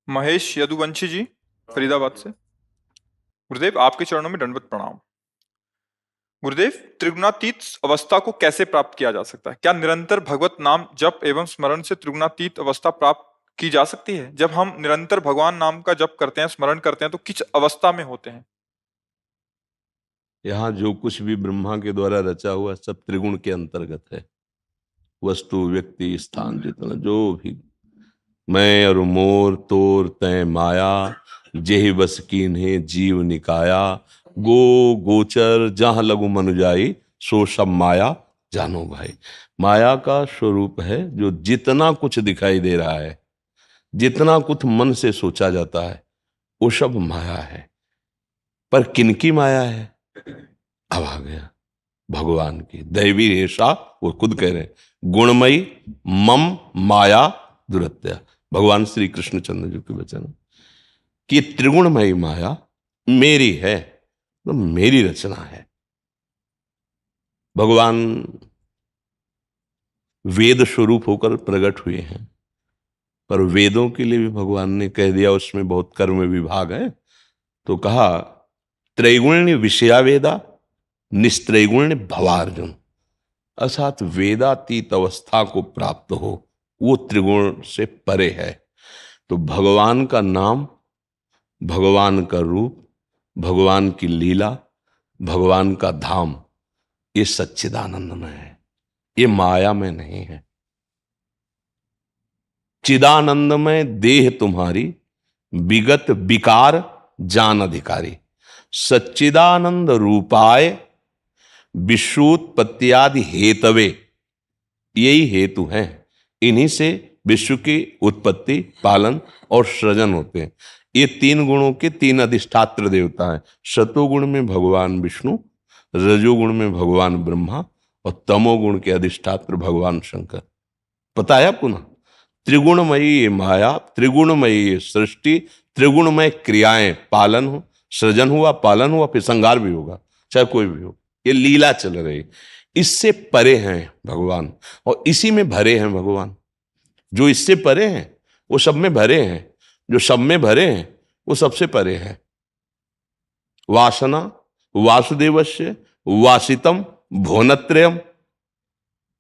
महेश यदुवंशी जी, फरीदाबाद से। गुरुदेव, आपके चरणों में दंडवत प्रणाम। गुरुदेव, त्रिगुणातीत अवस्था को कैसे प्राप्त किया जा सकता है? क्या निरंतर भगवत नाम जप एवं स्मरण से त्रिगुणातीत अवस्था प्राप्त की जा सकती है? जब हम निरंतर भगवान नाम का जप करते हैं, स्मरण करते हैं, तो किस अवस्था में होते हैं? यहाँ जो कुछ भी ब्रह्मा के द्वारा रचा हुआ सब त्रिगुण के अंतर्गत है। वस्तु, व्यक्ति, स्थान, जितना जो भी मैं और मोर तोर तय माया, जेहि बस कीन्हे जीव निकाया, गो गोचर जहां लगु मनुजाई, सो सब माया जानो भाई। माया का स्वरूप है जो जितना कुछ दिखाई दे रहा है, जितना कुछ मन से सोचा जाता है, वो सब माया है। पर किनकी माया है? अब आ गया भगवान की। दैवी रेशा, वो खुद कह रहे हैं, गुणमयी मम माया दुरत्या। भगवान श्री कृष्णचंद्र जी के वचन कि त्रिगुणमयी माया मेरी है, तो मेरी रचना है। भगवान वेद स्वरूप होकर प्रकट हुए हैं, पर वेदों के लिए भी भगवान ने कह दिया उसमें बहुत कर्म विभाग है, तो कहा त्रैगुण्य विषया वेदा निस्त्रैगुण्य भवार्जुन। अर्थात वेदातीत अवस्था को प्राप्त हो, वो त्रिगुण से परे है। तो भगवान का नाम, भगवान का रूप, भगवान की लीला, भगवान का धाम, ये सच्चिदानंद में है, ये माया में नहीं है। चिदानंद में देह तुम्हारी, विगत विकार जान अधिकारी। सच्चिदानंद रूपाय विश्वोत्पत्त्यादि हेतवे, यही हेतु हैं। इन्हीं से विश्व की उत्पत्ति, पालन और सृजन होते हैं। ये तीन गुणों के तीन अधिष्ठात्र देवता हैं। सतोगुण में भगवान विष्णु, रजोगुण में भगवान ब्रह्मा और तमोगुण के अधिष्ठात्र भगवान शंकर। पता है आपको ना? त्रिगुणमयी ये माया, त्रिगुणमयी ये सृष्टि, त्रिगुणमय क्रियाएं, पालन हो, सृजन हुआ, पालन हुआ, फिर संहार भी होगा, चाहे कोई भी हो। ये लीला चल रही, इससे परे हैं भगवान और इसी में भरे हैं भगवान। जो इससे परे हैं वो सब में भरे हैं, जो सब में भरे हैं वो सबसे परे हैं। वासना वासुदेवस्य वासितम भुवनत्रयम,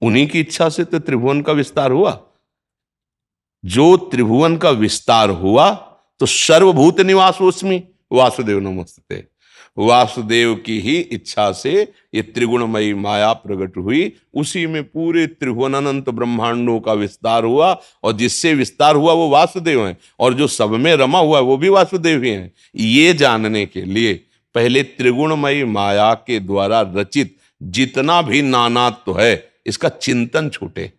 उन्हीं की इच्छा से तो त्रिभुवन का विस्तार हुआ। जो त्रिभुवन का विस्तार हुआ तो सर्वभूत निवासोस्मि वासुदेव नमस्ते। वासुदेव की ही इच्छा से ये त्रिगुणमयी माया प्रकट हुई, उसी में पूरे त्रिभुवन अनंत ब्रह्मांडों का विस्तार हुआ, और जिससे विस्तार हुआ वो वासुदेव हैं, और जो सब में रमा हुआ वो भी वासुदेव ही हैं। ये जानने के लिए पहले त्रिगुणमयी माया के द्वारा रचित जितना भी नानात्व है इसका चिंतन छूटे।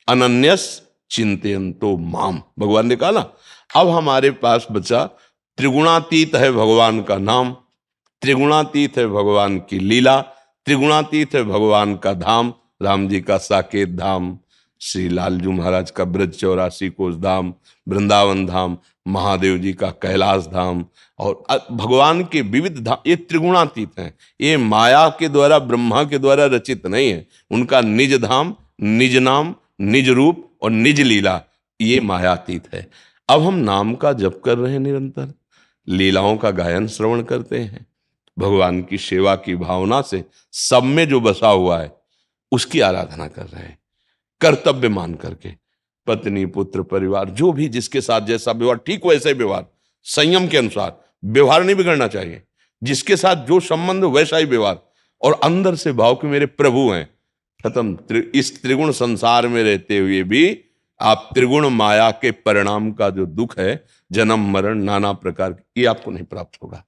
अनन्यस चिंतयन्तो माम, भगवान ने कहा ना। अब हमारे पास बचा त्रिगुणातीत है भगवान का नाम, त्रिगुणातीत है भगवान की लीला, त्रिगुणातीत है भगवान का धाम, राम जी का साकेत धाम, श्री लालजू महाराज का ब्रज 84 कोस धाम, वृंदावन धाम, महादेव जी का कैलाश धाम, और भगवान के विविध धाम, ये त्रिगुणातीत हैं। ये माया के द्वारा, ब्रह्मा के द्वारा रचित नहीं है। उनका निज धाम, निज नाम, निज रूप और निज लीला, ये मायातीत है। अब हम नाम का जप कर रहे हैं, निरंतर लीलाओं का गायन श्रवण करते हैं, भगवान की सेवा की भावना से सब में जो बसा हुआ है उसकी आराधना कर रहे हैं, कर्तव्य मान करके। पत्नी, पुत्र, परिवार, जो भी जिसके साथ जैसा व्यवहार, ठीक वैसे व्यवहार, संयम के अनुसार व्यवहार नहीं बिगड़ना चाहिए। जिसके साथ जो संबंध वैसा ही व्यवहार, और अंदर से भाव कि मेरे प्रभु हैं। खत्म। इस त्रिगुण संसार में रहते हुए भी आप त्रिगुण माया के परिणाम का जो दुख है, जन्म मरण नाना प्रकार, ये आपको नहीं प्राप्त होगा।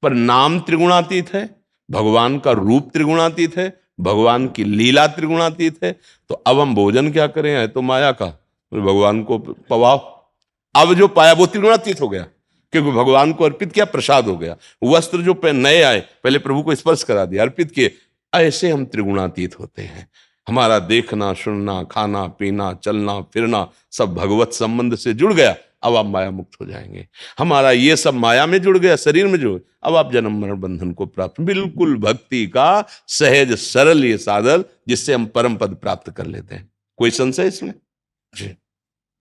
पर नाम त्रिगुणातीत है, भगवान का रूप त्रिगुणातीत है, भगवान की लीला त्रिगुणातीत है। तो अब हम भोजन क्या करें? है तो माया का, भगवान को पवाओ। अब जो पाया वो त्रिगुणातीत हो गया, क्योंकि भगवान को अर्पित किया, प्रसाद हो गया। वस्त्र जो नए आए, पहले प्रभु को स्पर्श करा दिया, अर्पित किए। ऐसे हम त्रिगुणातीत होते हैं। हमारा देखना, सुनना, खाना, पीना, चलना, फिरना सब भगवत संबंध से जुड़ गया। अब आप माया मुक्त हो जाएंगे। हमारा ये सब माया में जुड़ गया, शरीर में जुड़, अब आप जन्म मरण बंधन को प्राप्त, बिल्कुल भक्ति का सहज सरल ये साधन, जिससे हम परम पद प्राप्त कर लेते हैं। कोई संशय इसमें? जी।